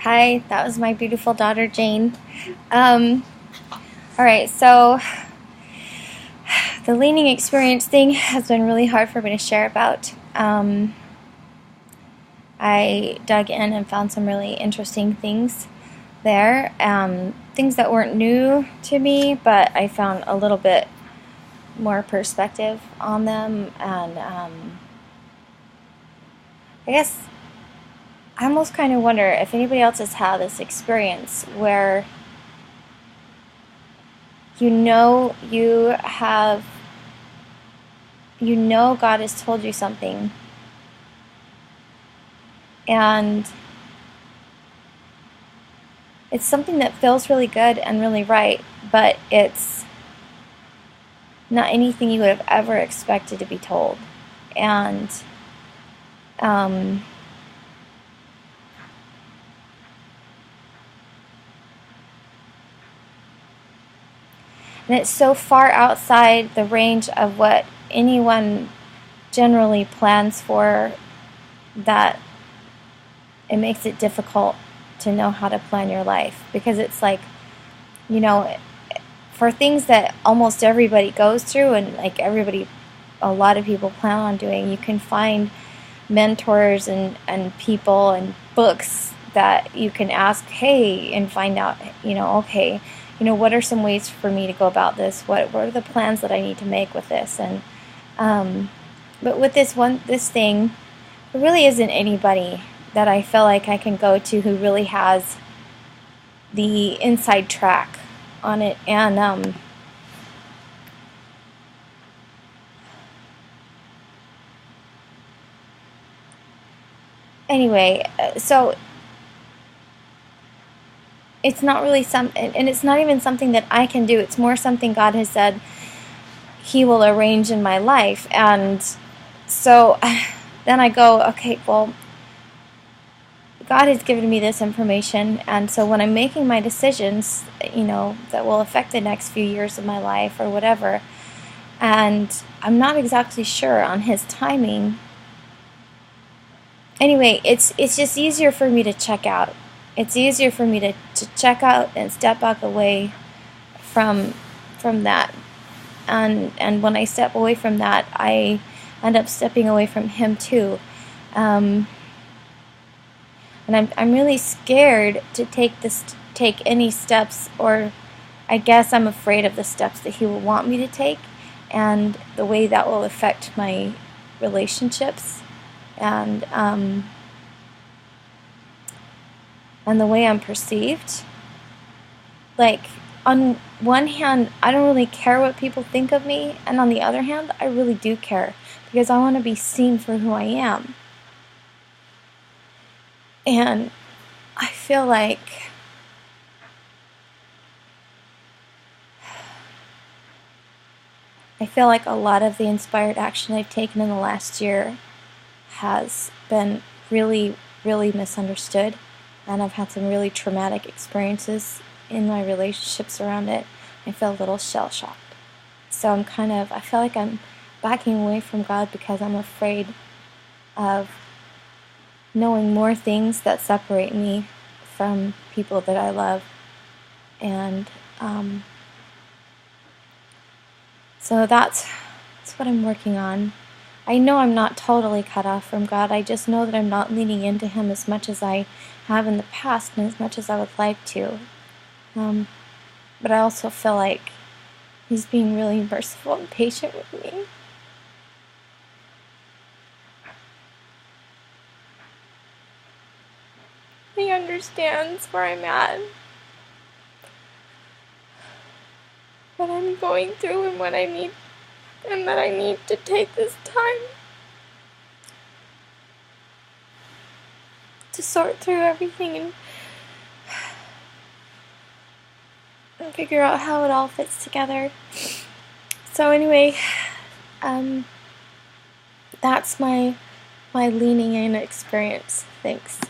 Hi, that was my beautiful daughter Jane. All right, so the leaning experience thing has been really hard for me to share about. I dug in and found some really interesting things there, things that weren't new to me, but I found a little bit more perspective on them, and I guess I almost kind of wonder if anybody else has had this experience where God has told you something, and it's something that feels really good and really right, but it's not anything you would have ever expected to be told. And it's so far outside the range of what anyone generally plans for that it makes it difficult to know how to plan your life, because it's like, for things that almost everybody goes through and like a lot of people plan on doing, you can find mentors and people and books that you can ask, hey, and find out, okay, what are some ways for me to go about this? What are the plans that I need to make with this? And but with this thing, there really isn't anybody that I feel like I can go to who really has the inside track on it. And anyway, so it's not really and it's not even something that I can do. It's more something God has said He will arrange in my life. And so then I go, okay, well, God has given me this information, and so when I'm making my decisions, that will affect the next few years of my life or whatever, and I'm not exactly sure on His timing. Anyway, it's just easier for me to check out. It's easier for me to check out and step back away from that. And when I step away from that, I end up stepping away from Him too. And I'm really scared to take any steps, or I guess I'm afraid of the steps that He will want me to take, and the way that will affect my relationships, and the way I'm perceived. Like, on one hand, I don't really care what people think of me, and on the other hand, I really do care, because I want to be seen for who I am. And I feel like a lot of the inspired action I've taken in the last year has been really, really misunderstood, and I've had some really traumatic experiences in my relationships around it. I feel a little shell-shocked. So I feel like I'm backing away from God because I'm afraid of knowing more things that separate me from people that I love. And so that's what I'm working on. I know I'm not totally cut off from God. I just know that I'm not leaning into Him as much as I have in the past, and as much as I would like to. But I also feel like He's being really merciful and patient with me. He understands where I'm at, what I'm going through, and what I need, and that I need to take this time to sort through everything and figure out how it all fits together. So anyway, that's my leaning in experience. Thanks.